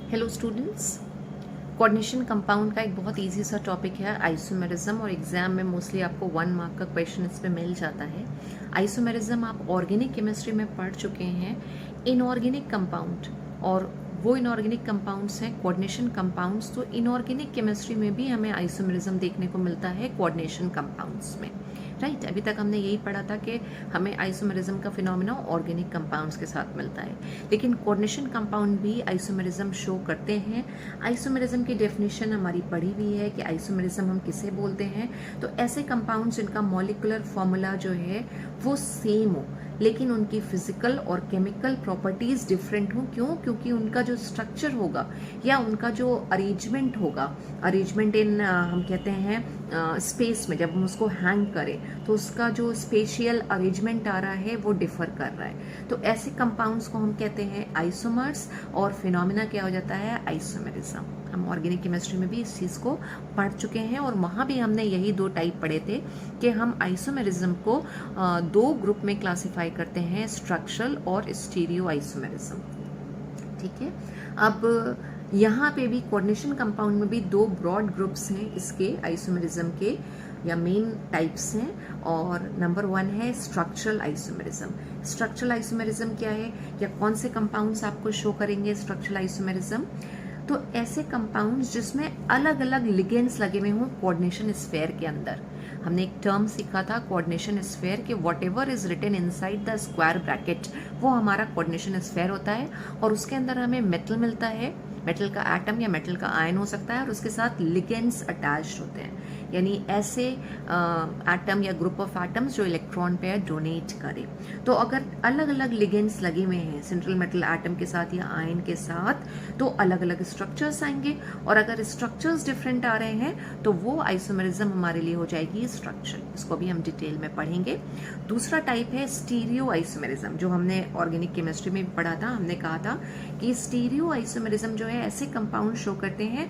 Hello students, coordination compound का एक बहुत इजी सा टॉपिक है आइसोमेरिज्म, और एग्जाम में मोस्टली आपको 1 मार्क का क्वेश्चन इस पे मिल जाता है। आइसोमेरिज्म आप ऑर्गेनिक केमिस्ट्री में पढ़ चुके हैं। इनऑर्गेनिक कंपाउंड और वो इनऑर्गेनिक कंपाउंड्स हैं कोऑर्डिनेशन कंपाउंड्स। तो इनऑर्गेनिक केमिस्ट्री में भी हमें आइसोमेरिज्म देखने को मिलता है कोऑर्डिनेशन कंपाउंड्स में, राइट। अभी तक हमने यही पढ़ा था कि हमें आइसोमेरिज्म का फिनोमेना ऑर्गेनिक कंपाउंड्स के साथ मिलता है, लेकिन कोऑर्डिनेशन कंपाउंड भी आइसोमेरिज्म शो करते हैं। आइसोमेरिज्म की डेफिनेशन हमारी पढ़ी हुई है कि आइसोमेरिज्म हम किसे बोलते हैं। तो ऐसे कंपाउंड्स जिनका मॉलिक्यूलर फॉर्मूला जो है वो सेम हो, लेकिन उनकी फिजिकल और केमिकल प्रॉपर्टीज डिफरेंट हो। क्यों? क्योंकि उनका जो स्ट्रक्चर होगा या उनका जो अरेंजमेंट होगा, अरेंजमेंट इन हम कहते हैं स्पेस में, जब हम उसको हैंग करें तो उसका जो स्पेशियल अरेंजमेंट आ रहा है वो डिफर कर रहा है। तो ऐसे कंपाउंड्स को हम कहते हैं आइसोमर्स, और फिनोमेना क्या हो जाता है? आइसोमेरिज्म। हम ऑर्गेनिक केमिस्ट्री में भी इस चीज को पढ़ चुके हैं, और वहां भी हमने यही 2 टाइप पढ़े थे कि हम आइसोमेरिज्म को 2 ग्रुप में क्लासिफाई करते हैं, स्ट्रक्चरल और स्टीरियो आइसोमेरिज्म। ठीक है। अब यहाँ पे भी कोऑर्डिनेशन कंपाउंड में भी 2 ब्रॉड ग्रुप्स हैं इसके आइसोमेरिज्म के, या मेन टाइप्स हैं। और नंबर 1 है स्ट्रक्चरल आइसोमेरिज्म। स्ट्रक्चरल आइसोमेरिज्म क्या है, या कौन से कंपाउंड्स आपको शो करेंगे स्ट्रक्चरल आइसोमेरिज्म? तो ऐसे कंपाउंड्स जिसमें अलग अलग लिगेंड्स लगे हुए हों कोऑर्डिनेशन स्फीयर के अंदर। हमने एक टर्म सीखा था कोऑर्डिनेशन स्फीयर के, whatever is written inside the square bracket वो हमारा कोऑर्डिनेशन स्फीयर होता है। और उसके अंदर हमें मेटल मिलता है, मेटल का एटम या मेटल का आयन हो सकता है, और उसके साथ लिगेंड्स अटैच्ड होते हैं, यानी ऐसे एटम या ग्रुप ऑफ एटम्स जो इलेक्ट्रॉन पेयर डोनेट करे। तो अगर अलग अलग लिगेंड्स लगे हुए हैं सेंट्रल मेटल एटम के साथ या आयन के साथ, तो अलग अलग स्ट्रक्चर्स आएंगे। और अगर स्ट्रक्चर्स डिफरेंट आ रहे हैं तो वो आइसोमेरिज्म हमारे लिए हो जाएगी स्ट्रक्चर। इसको भी हम डिटेल में पढ़ेंगे। दूसरा टाइप है स्टीरियो आइसोमेरिज्म, जो हमने ऑर्गेनिक केमिस्ट्री में पढ़ा था। हमने कहा था कि स्टीरियो आइसोमेरिज्म जो है ऐसे कंपाउंड शो करते हैं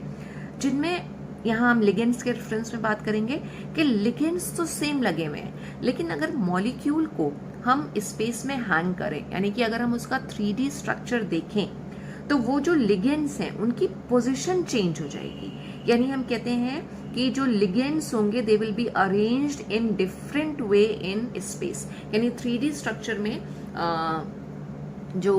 जिनमें, यहाँ हम लिगेंड्स के रेफरेंस में बात करेंगे कि लिगेंड्स तो सेम लगे हुए हैं, लेकिन अगर मॉलिक्यूल को हम स्पेस में हैंग करें, यानी कि अगर हम उसका 3D स्ट्रक्चर देखें, तो वो जो लिगेंड्स हैं उनकी पोजीशन चेंज हो जाएगी। यानी हम कहते हैं कि जो लिगेंड्स होंगे they will be arranged in different way in space, यानी 3D स्ट्रक्चर में जो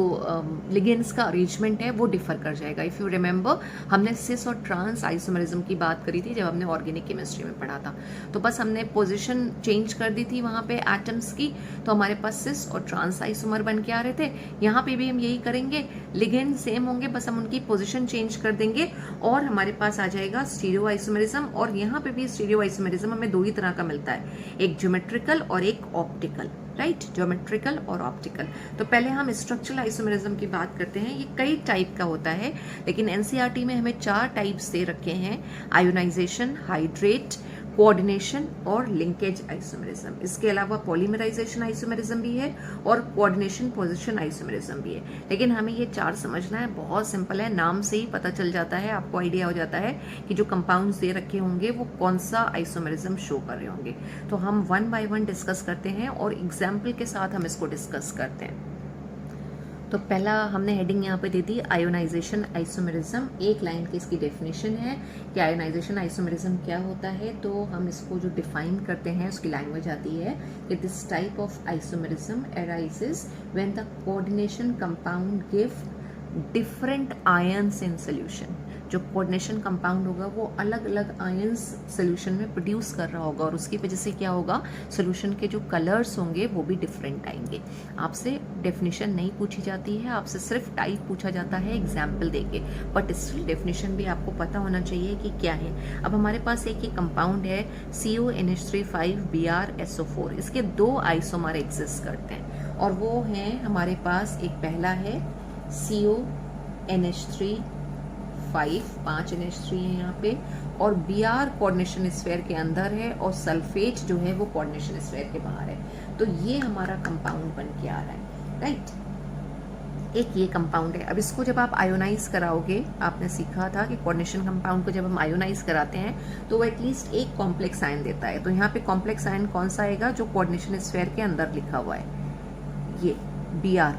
लिगेंड्स का अरेंजमेंट है वो डिफर कर जाएगा। इफ यू रिमेंबर, हमने सिस और ट्रांस आइसोमेरिज्म की बात करी थी जब हमने ऑर्गेनिक केमिस्ट्री में पढ़ा था। तो बस हमने पोजीशन चेंज कर दी थी वहां पे एटम्स की, तो हमारे पास सिस और ट्रांस आइसोमर बन के आ रहे थे। यहाँ पे भी हम यही करेंगे, लिगेंड सेम होंगे, बस हम उनकी पोजिशन चेंज कर देंगे और हमारे पास आ जाएगा स्टीरियो आइसोमेरिज्म। और यहाँ पे भी स्टीरियो आइसोमेरिज्म हमें 2 ही तरह का मिलता है, एक ज्योमेट्रिकल और एक ऑप्टिकल, राइट। ज्योमेट्रिकल और ऑप्टिकल। तो पहले हम स्ट्रक्चरल आइसोमेरिज्म की बात करते हैं। ये कई टाइप का होता है, लेकिन एनसीईआरटी में हमें 4 टाइप्स दे रखे हैं: आयोनाइजेशन, हाइड्रेट, कोऑर्डिनेशन और लिंकेज आइसोमेरिज्म। इसके अलावा पॉलीमराइजेशन आइसोमेरिज्म भी है और कोऑर्डिनेशन पोजीशन आइसोमेरिज्म भी है। लेकिन हमें ये 4 समझना है, बहुत सिंपल है, नाम से ही पता चल जाता है, आपको आइडिया हो जाता है कि जो कंपाउंड्स दे रखे होंगे वो कौन सा आइसोमेरिज्म शो कर रहे होंगे। तो हम 1 बाय 1 डिस्कस करते हैं और एग्जाम्पल के साथ हम इसको डिस्कस करते हैं। तो पहला हमने हेडिंग यहाँ पे दे दी आयोनाइजेशन आइसोमेरिज्म। एक लाइन की इसकी डेफिनेशन है कि आयोनाइजेशन आइसोमेरिज्म क्या होता है। तो हम इसको जो डिफाइन करते हैं उसकी लैंग्वेज आती है कि this type of isomerism arises when the coordination compound give different ions in solution. जो कोऑर्डिनेशन कंपाउंड होगा वो अलग अलग आयंस सोल्यूशन में प्रोड्यूस कर रहा होगा, और उसकी वजह से क्या होगा, सोल्यूशन के जो कलर्स होंगे वो भी डिफरेंट आएंगे। आपसे डेफिनेशन नहीं पूछी जाती है, आपसे सिर्फ टाइप पूछा जाता है एग्जाम्पल देके, बट स्टिल डेफिनेशन भी आपको पता होना चाहिए कि क्या है। अब हमारे पास एक ही कंपाउंड है CONH3 5BrSO4। इसके 2 आइसोमर एग्जिस्ट करते हैं, और वो हैं हमारे पास, एक पहला है CONH3 5 NH3 है यहाँ पे, और Br कोऑर्डिनेशन स्फीयर के अंदर है, और सल्फेट जो है वो कोऑर्डिनेशन स्फीयर के बाहर है। तो ये हमारा कंपाउंड बन के आ रहा है, राइट। एक ये कंपाउंड है। अब इसको जब आप आयोनाइज कराओगे, आपने सीखा था कि कोऑर्डिनेशन कंपाउंड को जब हम आयोनाइज कराते हैं तो वो एटलीस्ट एक कॉम्प्लेक्स आयन देता है। तो यहाँ पे कॉम्प्लेक्स आयन कौन सा आएगा? जो कोऑर्डिनेशन स्फीयर के अंदर लिखा हुआ है, ये Br,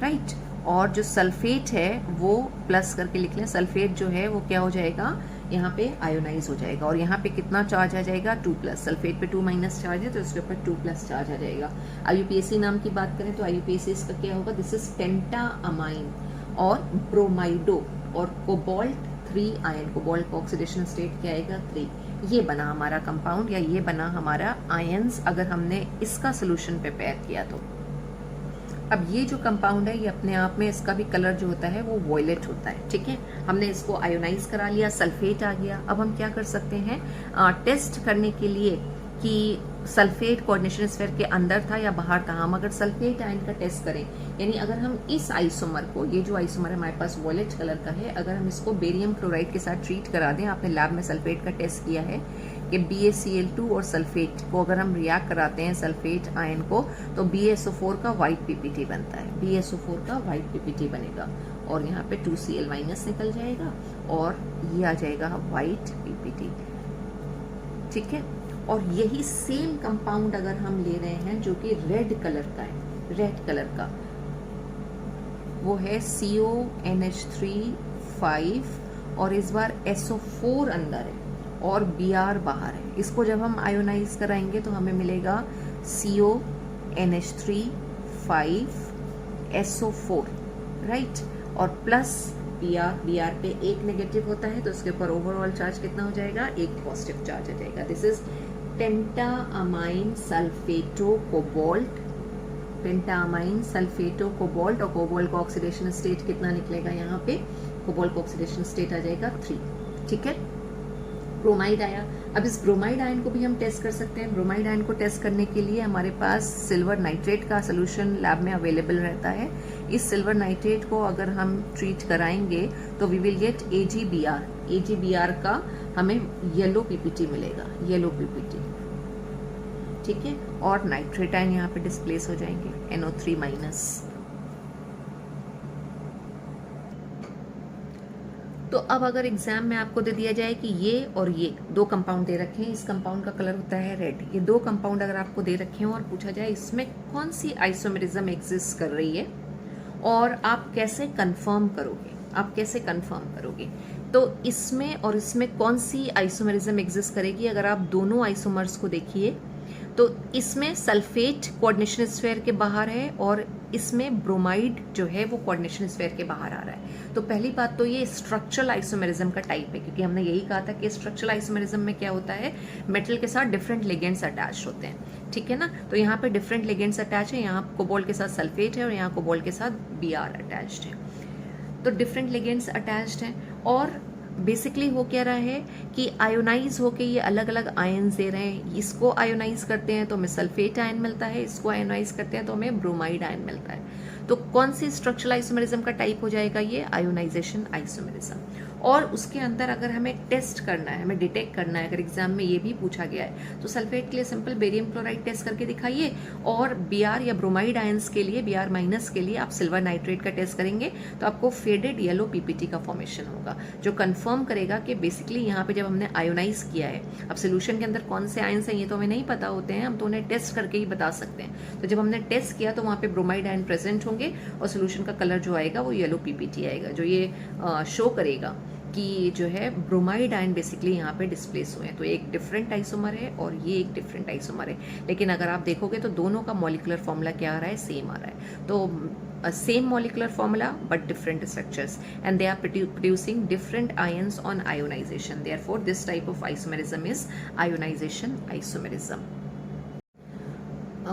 राइट। और जो सल्फेट है वो प्लस करके लिख लें, सल्फेट जो है वो क्या हो जाएगा, यहाँ पे आयोनाइज हो जाएगा, और यहाँ पे कितना चार्ज आ जाएगा, 2+, सल्फेट पे 2- चार्ज है तो इसके ऊपर 2+ चार्ज आ जाएगा। IUPAC नाम की बात करें तो IUPAC इसका क्या होगा, दिस इज पेंटाअमाइन और ब्रोमाइडो और कोबाल्ट 3 आयन, कोबाल्ट का ऑक्सीडेशन स्टेट क्या आएगा, 3। ये बना हमारा कंपाउंड या ये बना हमारा आयंस अगर हमने इसका सोल्यूशन प्रिपेयर किया तो। अब ये जो कंपाउंड है ये अपने आप में इसका भी कलर जो होता है वो वॉयलेट होता है, ठीक है। हमने इसको आयोनाइज करा लिया, सल्फेट आ गया। अब हम क्या कर सकते हैं, टेस्ट करने के लिए कि सल्फेट कोऑर्डिनेशन स्फीयर के अंदर था या बाहर था। हम अगर सल्फेट आयन का टेस्ट करें, यानी अगर हम इस आइसोमर को, ये जो आइसोमर है हमारे पास वॉयलेट कलर का है, अगर हम इसको बेरियम क्लोराइड के साथ ट्रीट करा दें, आपने लैब में सल्फेट का टेस्ट किया है कि BaCl2 और सल्फेट को अगर हम रिएक्ट कराते हैं सल्फेट आयन को, तो BaSO4 का व्हाइट PPT बनता है, BaSO4 का व्हाइट PPT बनेगा, और यहाँ पे 2Cl- निकल जाएगा और ये आ जाएगा व्हाइट PPT, ठीक है। और यही सेम कंपाउंड अगर हम ले रहे हैं जो कि रेड कलर का है, रेड कलर का वो है CONH3 और इस बार SO4 अंदर है और Br बाहर है। इसको जब हम आयोनाइज कराएंगे तो हमें मिलेगा CONH3 SO4, राइट, और प्लस Br पे 1 नेगेटिव होता है तो उसके ऊपर ओवरऑल चार्ज कितना हो जाएगा, 1 पॉजिटिव चार्ज आ जाएगा। This is pentaammine sulphato cobalt, pentaammine sulphato cobalt, और कोबाल्ट का ऑक्सीडेशन स्टेट कितना निकलेगा, यहाँ पे कोबाल्ट का ऑक्सीडेशन स्टेट आ जाएगा 3, ठीक है। ब्रोमाइड आया। अब इस ब्रोमाइड आयन को भी हम टेस्ट कर सकते हैं। ब्रोमाइड आयन को टेस्ट करने के लिए हमारे पास सिल्वर नाइट्रेट का सोल्यूशन लैब में अवेलेबल रहता है। इस सिल्वर नाइट्रेट को अगर हम ट्रीट कराएंगे तो we will get AgBr, AgBr का हमें येलो PPT मिलेगा, येलो PPT, ठीक है, और नाइट्रेट आयन यहाँ पे डिस्प्लेस हो जाएंगे, NO3-। तो अब अगर एग्जाम में आपको दे दिया जाए कि ये और ये 2 कंपाउंड दे रखे हैं, इस कंपाउंड का कलर होता है रेड, ये 2 कंपाउंड अगर आपको दे रखे हैं और पूछा जाए इसमें कौन सी आइसोमेरिज्म एग्जिस्ट कर रही है और आप कैसे कंफर्म करोगे, आप कैसे कंफर्म करोगे, तो इसमें और इसमें कौन सी आइसोमेरिज्म एग्जिस्ट करेगी। अगर आप दोनों आइसोमर्स को देखिए तो इसमें सल्फेट कोऑर्डिनेशन स्फीयर के बाहर है और इसमें ब्रोमाइड जो है वो कोऑर्डिनेशन स्फीयर के बाहर आ रहा है। तो पहली बात तो ये स्ट्रक्चरल आइसोमेरिज्म का टाइप है, क्योंकि हमने यही कहा था कि स्ट्रक्चरल आइसोमेरिज्म में क्या होता है, मेटल के साथ डिफरेंट लिगेंड्स अटैच होते हैं, ठीक है ना। तो यहाँ पे डिफरेंट लिगेंड्स अटैच है, यहाँ कोबाल्ट के साथ सल्फेट है और यहाँ कोबाल्ट के साथ Br अटैच्ड है, तो डिफरेंट लिगेंड्स अटैच्ड हैं। और बेसिकली हो क्या रहा है कि आयोनाइज होके ये अलग अलग आयन्स दे रहे हैं, इसको आयोनाइज करते हैं तो हमें सल्फेट आयन मिलता है, इसको आयोनाइज करते हैं तो हमें ब्रोमाइड आयन मिलता है। तो कौन सी स्ट्रक्चरल आइसोमेरिज्म का टाइप हो जाएगा, ये आयोनाइजेशन आइसोमेरिज्म। और उसके अंदर अगर हमें टेस्ट करना है, हमें डिटेक्ट करना है, अगर एग्जाम में ये भी पूछा गया है तो सल्फेट के लिए सिंपल बेरियम क्लोराइड टेस्ट करके दिखाइए, और Br या ब्रोमाइड आयंस के लिए, Br- के लिए आप सिल्वर नाइट्रेट का टेस्ट करेंगे तो आपको फेडेड येलो PPT का फॉर्मेशन होगा, जो कंफर्म करेगा कि बेसिकली यहाँ पे जब हमने आयोनाइज किया है, अब सोल्यूशन के अंदर कौन से आयंस हैं ये तो हमें नहीं पता होते हैं, हम तो उन्हें टेस्ट करके ही बता सकते हैं। तो जब हमने टेस्ट किया तो वहाँ पे ब्रोमाइड आयन प्रेजेंट होंगे और सोल्यूशन का कलर जो आएगा वो येलो PPT आएगा, जो ये शो करेगा कि जो है ब्रोमाइड आयन बेसिकली यहाँ पे डिस्प्लेस हुए हैं। तो एक डिफरेंट आइसोमर है और ये एक डिफरेंट आइसोमर है, लेकिन अगर आप देखोगे तो दोनों का मॉलिक्यूलर फॉर्मूला क्या आ रहा है, सेम आ रहा है। तो same molecular formula but different structures and they are producing different ions on ionization, therefore this type of isomerism is ionization isomerism.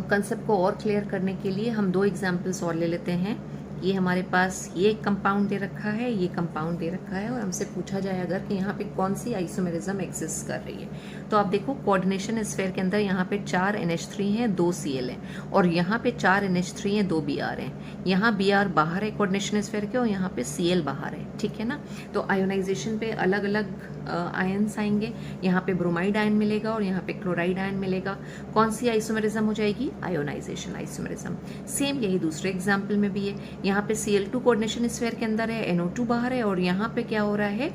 Concept को और क्लियर करने के लिए हम 2 एग्जाम्पल्स और ले लेते हैं। ये हमारे पास ये कंपाउंड दे रखा है, ये कंपाउंड दे रखा है, और हमसे पूछा जाए अगर कि यहाँ पे कौन सी आइसोमेरिज्म एग्जिस्ट कर रही है, तो आप देखो कोऑर्डिनेशन स्फीयर के अंदर यहाँ पे 4 NH3 हैं, 2 Cl हैं, और यहाँ पे 4 NH3 हैं, 2 Br हैं। यहाँ Br बाहर है कोऑर्डिनेशन स्फीयर के और यहाँ पे Cl बाहर है, ठीक है ना। तो आयोनाइजेशन पे अलग अलग आयन्स आएंगे, यहाँ पे ब्रोमाइड आयन मिलेगा और यहाँ पे क्लोराइड आयन मिलेगा। कौन सी आइसोमेरिज्म हो जाएगी? Ionisation isomerism. सेम यही दूसरे एग्जाम्पल में भी है, यहाँ पे Cl2 कोऑर्डिनेशन स्फीयर के अंदर है, NO2 बाहर है, और यहाँ पे क्या हो रहा है,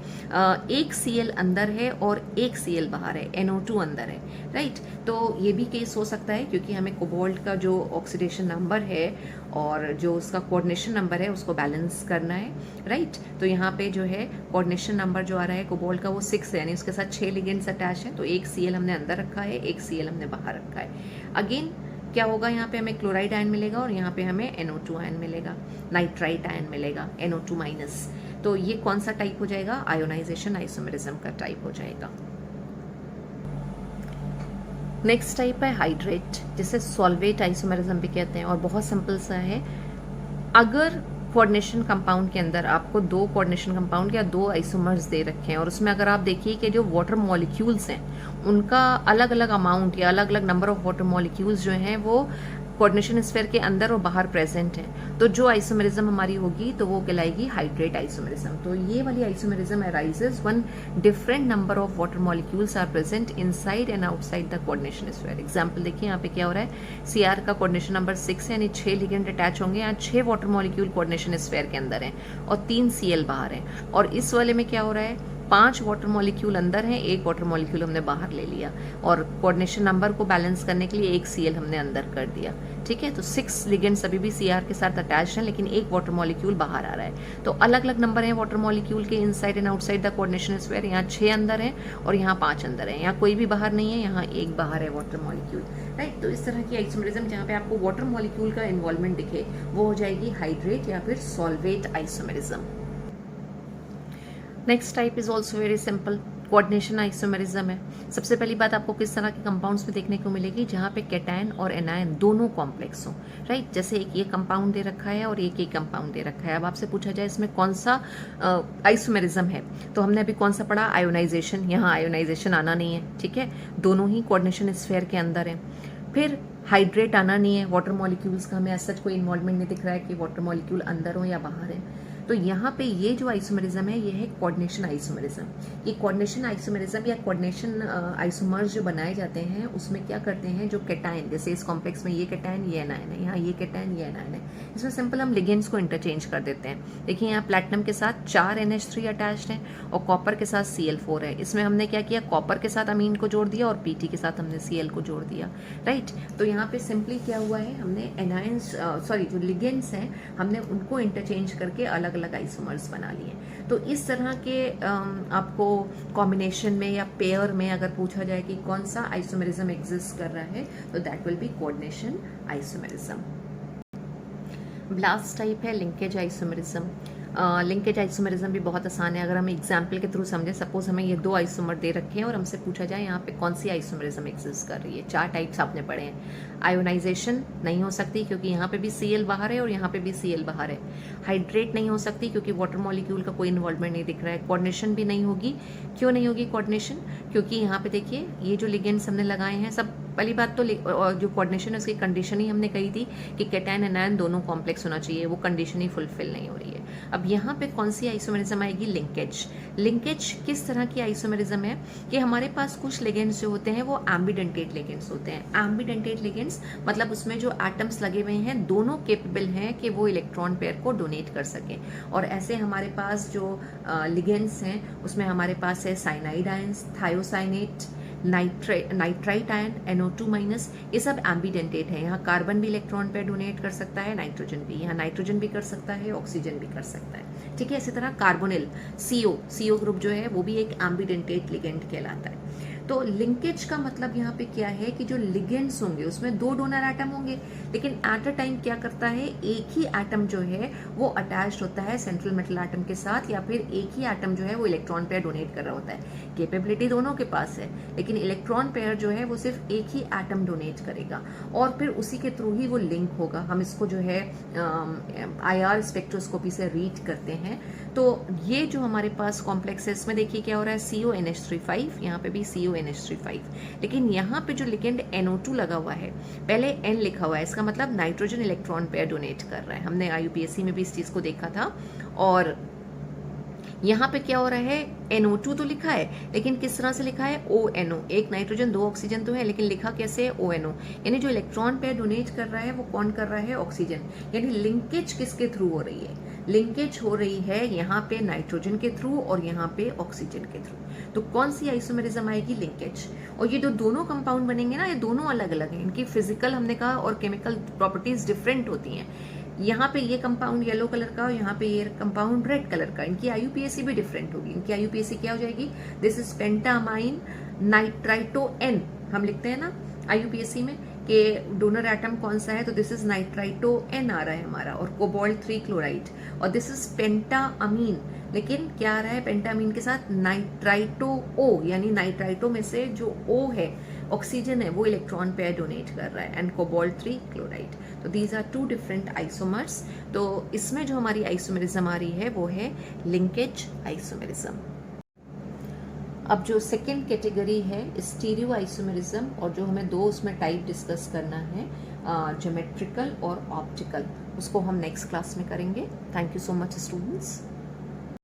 एक Cl अंदर है और एक Cl बाहर है, NO2 अंदर है, राइट। तो ये भी केस हो सकता है क्योंकि हमें कोबाल्ट का जो ऑक्सीडेशन नंबर है और जो उसका कोऑर्डिनेशन नंबर है उसको बैलेंस करना है, राइट। तो यहाँ पे जो है कोऑर्डिनेशन नंबर जो आ रहा है कोबाल्ट का वो 6 है, यानी उसके साथ 6 लिगेंड्स अटैच हैं, तो एक Cl हमने अंदर रखा है, एक Cl हमने बाहर रखा है। अगेन क्या होगा, यहाँ पे हमें क्लोराइड आयन मिलेगा और यहाँ पे हमें NO2 आयन मिलेगा, नाइट्राइट आयन मिलेगा, NO2 माइनस। तो ये कौन सा टाइप हो जाएगा? आयोनाइजेशन आइसोमेरिज्म का टाइप हो जाएगा। नेक्स्ट टाइप है हाइड्रेट, जिसे सॉल्वेट आइसोमेरिज्म भी कहते हैं, और बहुत सिंपल सा है। अगर कोऑर्डिनेशन कंपाउंड के अंदर आपको 2 कोऑर्डिनेशन कंपाउंड या 2 आइसोमर्स दे रखे हैं और उसमें अगर आप देखिए कि जो वाटर मॉलिक्यूल्स हैं उनका अलग अलग अमाउंट या अलग अलग नंबर ऑफ वाटर मॉलिक्यूल्स जो हैं वो कोऑर्डिनेशन स्फीयर के अंदर और बाहर प्रेजेंट है, तो जो आइसोमेरिज्म हमारी होगी तो वो कहलाएगी हाइड्रेट आइसोमेरिज्म। तो ये वाली isomerism arises when different number of water molecules are present inside and outside the coordination sphere. Example देखिए यहाँ पे क्या हो रहा है, Cr का कोऑर्डिनेशन नंबर 6 है, यानी 6 लिगेंड अटैच होंगे, यहाँ 6 वाटर मॉलिक्यूल कोऑर्डिनेशन स्फीयर के अंदर हैं और 3 Cl बाहर हैं। और इस वाले में क्या हो रहा है, 5 वाटर मॉलिक्यूल अंदर हैं, 1 वाटर मॉलिक्यूल हमने बाहर ले लिया और कोऑर्डिनेशन नंबर को बैलेंस करने के लिए 1 Cl हमने अंदर कर दिया, ठीक है। तो 6 लिगेंड्स अभी भी Cr के साथ अटैच हैं, लेकिन 1 वाटर मॉलिक्यूल बाहर आ रहा है। तो अलग अलग नंबर हैं वाटर मॉलिक्यूल के inside and outside the coordination sphere. यहाँ 6 अंदर हैं और यहाँ 5 अंदर हैं, यहाँ कोई भी बाहर नहीं है, यहाँ 1 बाहर है वाटर मॉलिक्यूल, राइट। तो इस तरह की आइसोमेरिज्म जहाँ पे आपको वाटर मॉलिक्यूल का इन्वॉल्वमेंट दिखे वो हो जाएगी हाइड्रेट या फिर solvate isomerism. Next type is also very simple, coordination isomerism है। सबसे पहली बात आपको किस तरह के कंपाउंड्स में देखने को मिलेगी, जहाँ पे कैटायन और एनायन दोनों कॉम्प्लेक्स हो, राइट। जैसे एक ये कंपाउंड दे रखा है और एक ये कंपाउंड दे रखा है। अब आपसे पूछा जाए इसमें कौन सा आइसोमेरिज्म है, तो हमने अभी कौन सा पढ़ा, आयोनाइजेशन। यहाँ आयोनाइजेशन आना नहीं है, ठीक है, दोनों ही कोऑर्डिनेशन स्फीयर के अंदर है। फिर हाइड्रेट आना नहीं है, वाटर मॉलिक्यूल्स का हमें ऐसा कोई इन्वॉल्वमेंट नहीं दिख रहा है कि वाटर मॉलिक्यूल अंदर हो या बाहर है। तो यहाँ पे ये जो आइसोमेरिज्म है ये है कोऑर्डिनेशन आइसोमेरिज्म। ये कोऑर्डिनेशन आइसोमेरिज्म या कोऑर्डिनेशन आइसोमर्स जो बनाए जाते हैं उसमें क्या करते हैं, जो कैटायन, जैसे इस कॉम्प्लेक्स में ये कैटायन ये एनायन है, यहाँ ये कैटायन ये एनायन है, इसमें सिंपल हम लिगेंड्स को इंटरचेंज कर देते हैं। देखिए यहाँ प्लैटिनम के साथ 4 NH3 अटैच्ड है और कॉपर के साथ Cl4 है। इसमें हमने क्या किया, कॉपर के साथ अमीन को जोड़ दिया और Pt के साथ हमने Cl को जोड़ दिया, राइट। तो यहाँ पे सिंपली क्या हुआ है, हमने एनायंस जो लिगेंड्स हैं हमने उनको इंटरचेंज करके अलग अलग आइसोमर्स बना लिए। तो इस तरह के आपको कॉम्बिनेशन में या पेयर में अगर पूछा जाए कि कौन सा आइसोमेरिज्म एग्जिस्ट कर रहा है तो that will be coordination isomerism. Last type है लिंकेज आइसोमेरिज्म। लिंकेज आइसोमेरिज्म भी बहुत आसान है, अगर हम एग्जाम्पल के थ्रू समझे। सपोज हमें ये 2 आइसोमर दे रखे हैं और हमसे पूछा जाए यहाँ पे कौन सी आइसोमेरिज्म एग्जिस्ट कर रही है। 4 टाइप्स आपने पढ़े हैं। आयोनाइजेशन नहीं हो सकती क्योंकि यहाँ पे भी Cl बाहर है और यहाँ पे भी Cl बाहर है। हाइड्रेट नहीं हो सकती क्योंकि वाटर मॉलिक्यूल का कोई इन्वॉल्वमेंट नहीं दिख रहा है। कोऑर्डिनेशन भी नहीं होगी। क्यों नहीं होगी कोऑर्डिनेशन, क्योंकि यहाँ पे देखिए ये जो लिगेंड्स हमने लगाए हैं, सब पहली बात तो जो कोऑर्डिनेशन है उसकी कंडीशन ही हमने कही थी कि कैटायन एनायन दोनों कॉम्प्लेक्स होना चाहिए, वो कंडीशन ही फुलफिल नहीं हो रही है। अब यहाँ पे कौन सी आइसोमेरिज्म आएगी, लिंकेज। लिंकेज किस तरह की आइसोमेरिज्म है कि हमारे पास कुछ लिगेंड्स जो होते हैं वो एम्बिडेंटेट लिगेंड्स होते हैं। एम्बिडेंटेट लिगेंड्स मतलब उसमें जो एटम्स लगे हुए हैं दोनों केपेबल हैं कि वो इलेक्ट्रॉन पेयर को डोनेट कर सकें। और ऐसे हमारे पास जो लिगेंड्स हैं उसमें हमारे पास है cyanide ions, thiocyanate, nitrite ion, NO2 minus, ये सब एम्बिडेंटेट है। यहाँ कार्बन भी इलेक्ट्रॉन पेयर डोनेट कर सकता है, नाइट्रोजन भी, यहाँ नाइट्रोजन भी कर सकता है, ऑक्सीजन भी कर सकता है, ठीक है। इसी तरह कार्बोनिल, CO ग्रुप जो है वो भी एक एम्बिडेंटेट लिगेंड कहलाता है। तो लिंकेज का मतलब यहाँ पे क्या है कि जो लिगेंड्स होंगे उसमें 2 डोनर एटम होंगे, लेकिन एट अ टाइम क्या करता है, एक ही एटम जो है वो अटैच्ड होता है सेंट्रल मेटल एटम के साथ, या फिर एक ही एटम जो है वो इलेक्ट्रॉन पेयर डोनेट कर रहा होता है। कैपेबिलिटी दोनों के पास है, लेकिन इलेक्ट्रॉन पेयर जो है वो सिर्फ एक ही एटम डोनेट करेगा और फिर उसी के थ्रू ही वो लिंक होगा। हम इसको जो है IR स्पेक्ट्रोस्कोपी से रीड करते हैं। तो ये जो हमारे पास कॉम्प्लेक्स है इसमें देखिए क्या हो रहा है, CONH3 यहाँ पे भी CONH3, लेकिन यहाँ पे जो लिगेंड NO2 लगा हुआ है, पहले N लिखा हुआ है, इसका मतलब नाइट्रोजन इलेक्ट्रॉन पेयर डोनेट कर रहा है। हमने IUPAC में भी इस चीज को देखा था। और यहाँ पे क्या हो रहा है, NO2 तो लिखा है, लेकिन किस तरह से लिखा है, ONO। एक नाइट्रोजन दो ऑक्सीजन तो है, लेकिन लिखा कैसे है, ONO। यानी जो इलेक्ट्रॉन पेयर डोनेट कर रहा है वो कौन कर रहा है, ऑक्सीजन। यानी लिंकेज किसके थ्रू हो रही है, लिंकेज हो रही है यहाँ पे नाइट्रोजन के थ्रू और यहाँ पे ऑक्सीजन के थ्रू। तो कौन सी आइसोमेरिज्म आएगी, लिंकेज। और ये जो दोनों कंपाउंड बनेंगे ना, ये दोनों अलग अलग हैं, इनकी फिजिकल हमने कहा और केमिकल प्रॉपर्टीज डिफरेंट होती हैं। यहाँ पे ये कंपाउंड येलो कलर का और यहाँ पे ये कंपाउंड रेड कलर का, इनकी आईयूपीएसी भी डिफरेंट होगी। इनकी आईयूपीएसी क्या हो जाएगी, दिस इज पेंटामाइन नाइट्राइटो-N। हम लिखते हैं ना आईयूपीएसी में कि डोनर एटम कौन सा है, तो दिस इज नाइट्राइटो-N आ रहा है हमारा, और कोबाल्ट 3 क्लोराइड। और दिस इज पेंटाअमीन, लेकिन क्या आ रहा है पेंटामीन के साथ, नाइट्राइटो-O, यानी नाइट्राइटो में से जो O है, ऑक्सीजन है, वो इलेक्ट्रॉन पेयर डोनेट कर रहा है, एंड कोबाल्ट 3 क्लोराइड। तो these are two different isomers. तो इसमें जो हमारी आइसोमेरिज्म आ रही है वो है लिंकेज आइसोमेरिज्म। अब जो सेकेंड कैटेगरी है स्टीरियो आइसोमेरिज्म, और जो हमें दो उसमें टाइप डिस्कस करना है, ज्योमेट्रिकल और ऑप्टिकल, उसको हम नेक्स्ट क्लास में करेंगे। Thank you so much students.